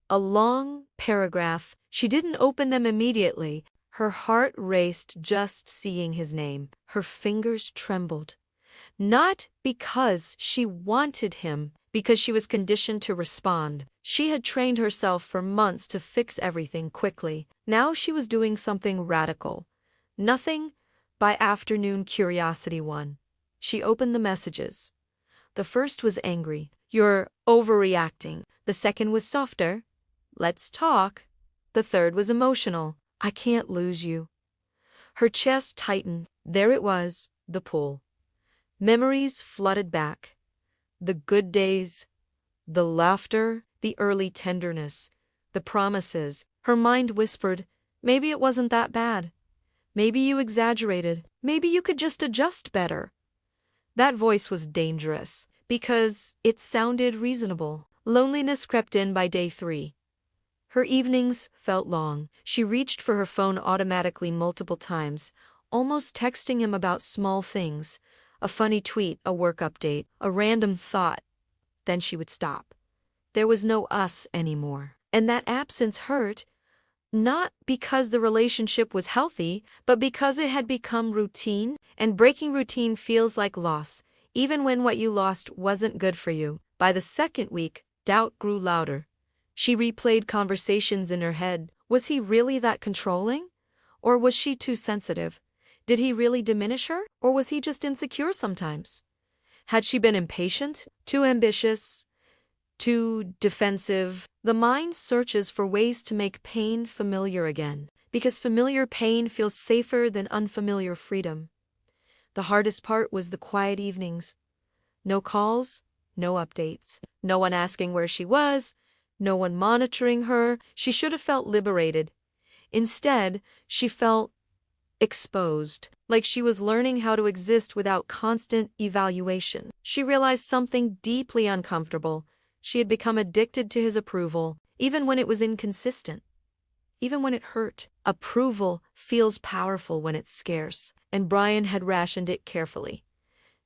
Speaker 1: a long paragraph. She didn't open them immediately. Her heart raced just seeing his name. Her fingers trembled. Not because she wanted him, because she was conditioned to respond. She had trained herself for months to fix everything quickly. Now she was doing something radical. Nothing by afternoon curiosity won. She opened the messages. The first was angry. You're overreacting. The second was softer. Let's talk. The third was emotional. I can't lose you. Her chest tightened. There it was, the pull. Memories flooded back. The good days, the laughter, the early tenderness, the promises. Her mind whispered, maybe it wasn't that bad. Maybe you exaggerated. Maybe you could just adjust better. That voice was dangerous, because it sounded reasonable. Loneliness crept in by day 3. Her evenings felt long. She reached for her phone automatically multiple times, almost texting him about small things, a funny tweet, a work update, a random thought. Then she would stop. There was no us anymore. And that absence hurt, not because the relationship was healthy, but because it had become routine, and breaking routine feels like loss, even when what you lost wasn't good for you. By the second week, doubt grew louder. She replayed conversations in her head. Was he really that controlling? Or was she too sensitive? Did he really diminish her? Or was he just insecure sometimes? Had she been impatient, too ambitious, too defensive? The mind searches for ways to make pain familiar again, because familiar pain feels safer than unfamiliar freedom. The hardest part was the quiet evenings. No calls, no updates, no one asking where she was, no one monitoring her. She should have felt liberated. Instead, she felt exposed, like she was learning how to exist without constant evaluation. She realized something deeply uncomfortable. She had become addicted to his approval, even when it was inconsistent, even when it hurt. Approval feels powerful when it's scarce, and Brian had rationed it carefully.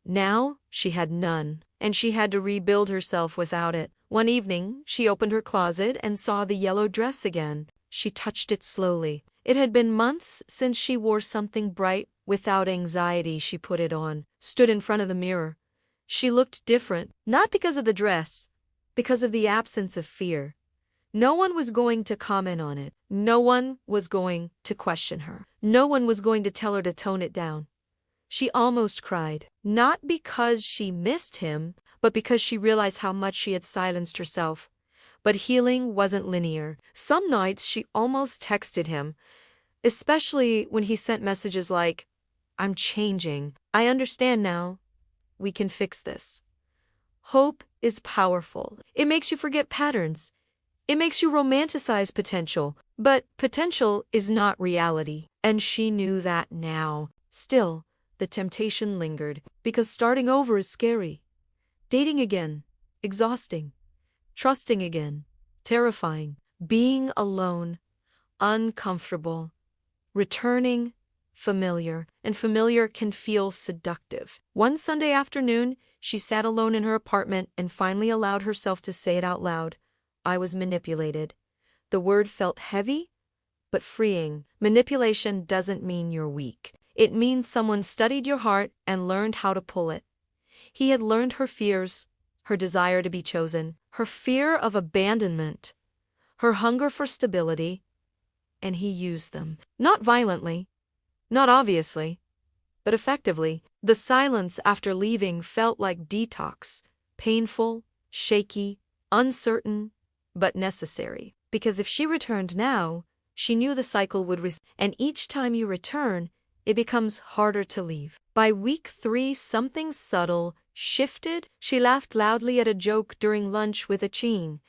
Speaker 1: Now, she had none, and she had to rebuild herself without it. One evening, she opened her closet and saw the yellow dress again. She touched it slowly. It had been months since she wore something bright. Without anxiety, she put it on, stood in front of the mirror. She looked different, not because of the dress, because of the absence of fear. No one was going to comment on it. No one was going to question her. No one was going to tell her to tone it down. She almost cried, not because she missed him, but because she realized how much she had silenced herself. But healing wasn't linear. Some nights she almost texted him, especially when he sent messages like, "I'm changing. I understand now. We can fix this." Hope is powerful. It makes you forget patterns. It makes you romanticize potential. But potential is not reality. And she knew that now. Still, the temptation lingered, because starting over is scary. Dating again, exhausting. Trusting again, terrifying. Being alone, uncomfortable. Returning, familiar, and familiar can feel seductive. One Sunday afternoon, she sat alone in her apartment and finally allowed herself to say it out loud. I was manipulated. The word felt heavy, but freeing. Manipulation doesn't mean you're weak. It means someone studied your heart and learned how to pull it. He had learned her fears, her desire to be chosen, her fear of abandonment, her hunger for stability, and he used them. Not violently, not obviously, but effectively. The silence after leaving felt like detox, painful, shaky, uncertain, but necessary. Because if she returned now, she knew the cycle would and each time you return, it becomes harder to leave. By week 3, something subtle shifted. She laughed loudly at a joke during lunch with Acheen,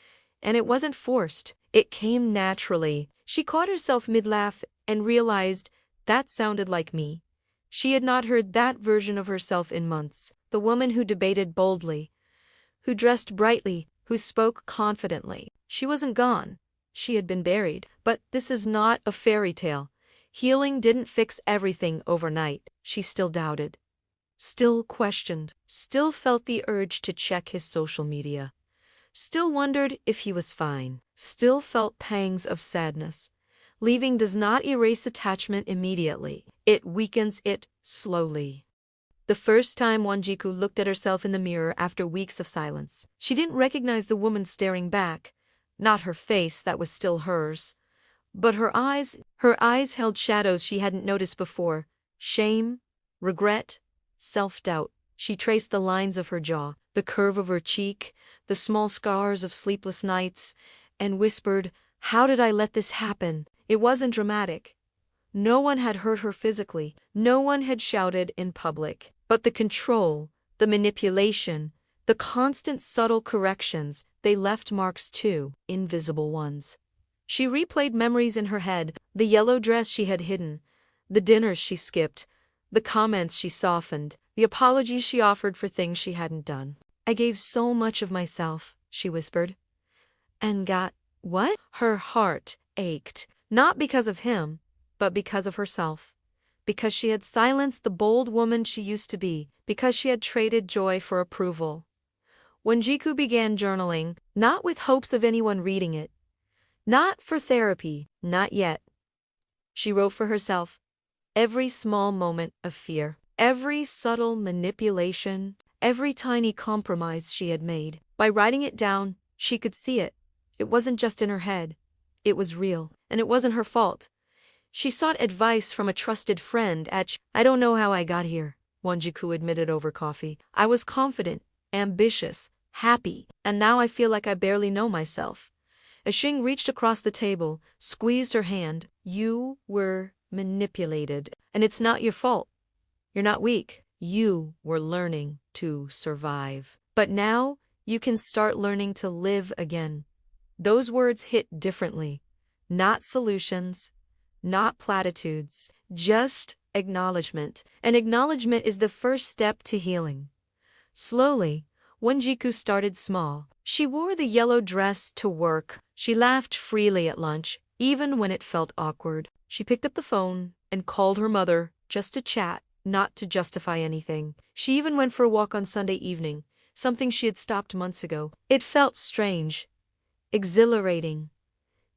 Speaker 1: and it wasn't forced. It came naturally. She caught herself mid-laugh and realized that sounded like me. She had not heard that version of herself in months. The woman who debated boldly, who dressed brightly, who spoke confidently. She wasn't gone. She had been buried. But this is not a fairy tale. Healing didn't fix everything overnight. She still doubted, still questioned, still felt the urge to check his social media, still wondered if he was fine, still felt pangs of sadness. Leaving does not erase attachment immediately. It weakens it slowly. The first time Wanjiku looked at herself in the mirror after weeks of silence, she didn't recognize the woman staring back, not her face that was still hers. But her eyes held shadows she hadn't noticed before. Shame, regret, self-doubt. She traced the lines of her jaw, the curve of her cheek, the small scars of sleepless nights, and whispered, "How did I let this happen?" It wasn't dramatic. No one had hurt her physically. No one had shouted in public. But the control, the manipulation, the constant subtle corrections, they left marks too, invisible ones. She replayed memories in her head, the yellow dress she had hidden, the dinners she skipped, the comments she softened, the apologies she offered for things she hadn't done. "I gave so much of myself," she whispered. "And got what?" Her heart ached, not because of him, but because of herself. Because she had silenced the bold woman she used to be, because she had traded joy for approval. When Jiku began journaling, not with hopes of anyone reading it, not for therapy, not yet. She wrote for herself every small moment of fear, every subtle manipulation, every tiny compromise she had made. By writing it down, she could see it. It wasn't just in her head. It was real, and it wasn't her fault. She sought advice from a trusted friend at "I don't know how I got here," Wanjiku admitted over coffee. "I was confident, ambitious, happy, and now I feel like I barely know myself." Ashing reached across the table, squeezed her hand. "You were manipulated, and it's not your fault. You're not weak. You were learning to survive. But now, you can start learning to live again." Those words hit differently. Not solutions, not platitudes, just acknowledgement. And acknowledgement is the first step to healing. Slowly, Wanjiku started small. She wore the yellow dress to work. She laughed freely at lunch, even when it felt awkward. She picked up the phone and called her mother just to chat. not to justify anything. She even went for a walk on Sunday evening, something she had stopped months ago. It felt strange, exhilarating,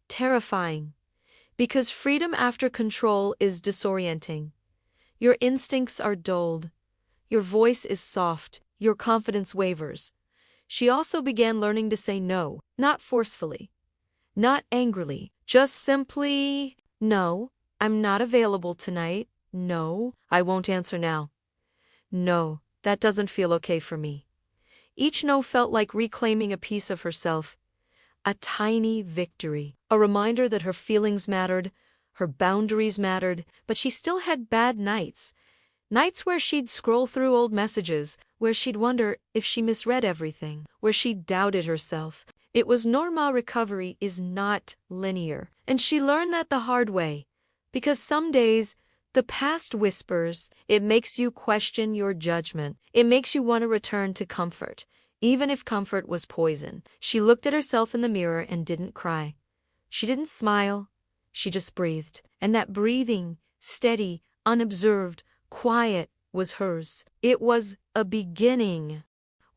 Speaker 1: terrifying, because freedom after control is disorienting. Your instincts are dulled, your voice is soft, your confidence wavers. She also began learning to say no, not forcefully, not angrily, just simply, "No, I'm not available tonight. No, I won't answer now. No, that doesn't feel okay for me." Each no felt like reclaiming a piece of herself, a tiny victory, a reminder that her feelings mattered, her boundaries mattered, but she still had bad nights. Nights where she'd scroll through old messages, where she'd wonder if she misread everything, where she doubted herself. It was normal. Recovery is not linear, and she learned that the hard way. Because some days, the past whispers, it makes you question your judgment. It makes you want to return to comfort, even if comfort was poison. She looked at herself in the mirror and didn't cry. She didn't smile. She just breathed. And that breathing, steady, unobserved, quiet, was hers. It was a beginning.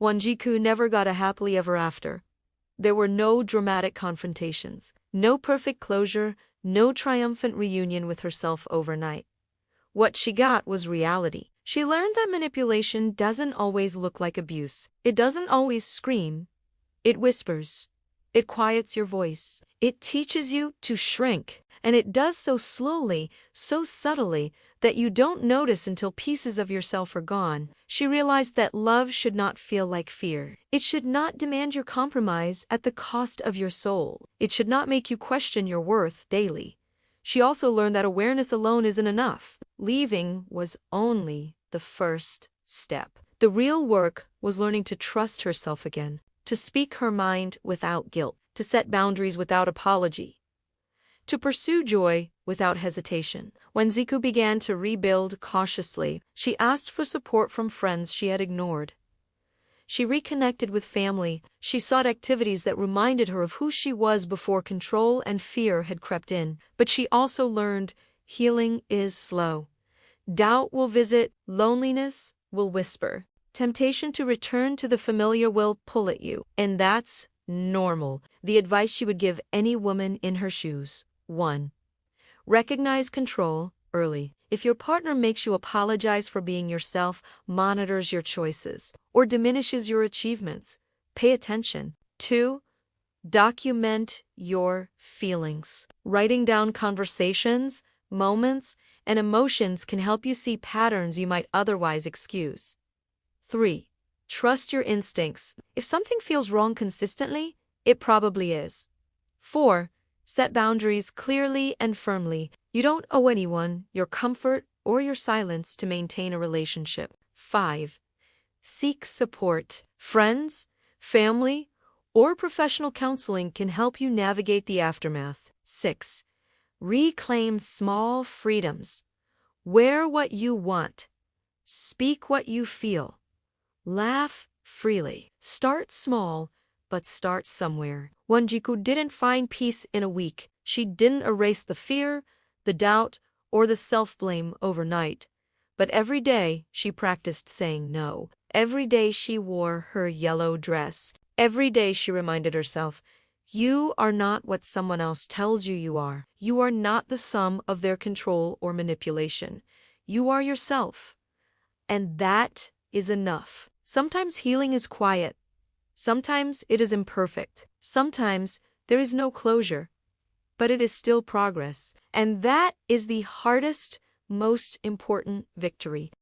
Speaker 1: Wonjiku never got a happily ever after. There were no dramatic confrontations, no perfect closure, no triumphant reunion with herself overnight. What she got was reality. She learned that manipulation doesn't always look like abuse. It doesn't always scream. It whispers. It quiets your voice. It teaches you to shrink. And it does so slowly, so subtly, that you don't notice until pieces of yourself are gone. She realized that love should not feel like fear. It should not demand your compromise at the cost of your soul. It should not make you question your worth daily. She also learned that awareness alone isn't enough. Leaving was only the first step. The real work was learning to trust herself again, to speak her mind without guilt, to set boundaries without apology, to pursue joy without hesitation. When Ziku began to rebuild cautiously, she asked for support from friends she had ignored. She reconnected with family. She sought activities that reminded her of who she was before control and fear had crept in. But she also learned healing is slow. Doubt will visit, loneliness will whisper. Temptation to return to the familiar will pull at you. And that's normal. The advice she would give any woman in her shoes. 1. Recognize control early. If your partner makes you apologize for being yourself, monitors your choices, or diminishes your achievements, pay attention. 2. Document your feelings. Writing down conversations, moments, and emotions can help you see patterns you might otherwise excuse. 3. Trust your instincts. If something feels wrong consistently, it probably is. 4. Set boundaries clearly and firmly. You don't owe anyone your comfort or your silence to maintain a relationship. 5. Seek support. Friends, family, or professional counseling can help you navigate the aftermath. 6. Reclaim small freedoms. Wear what you want. Speak what you feel. Laugh freely. Start small, but start somewhere. Wonjiku didn't find peace in a week. She didn't erase the fear, the doubt, or the self-blame overnight. But every day she practiced saying no. Every day she wore her yellow dress. Every day she reminded herself, you are not what someone else tells you you are. You are not the sum of their control or manipulation. You are yourself. And that is enough. Sometimes healing is quiet. Sometimes it is imperfect. Sometimes there is no closure. But it is still progress. And that is the hardest, most important victory.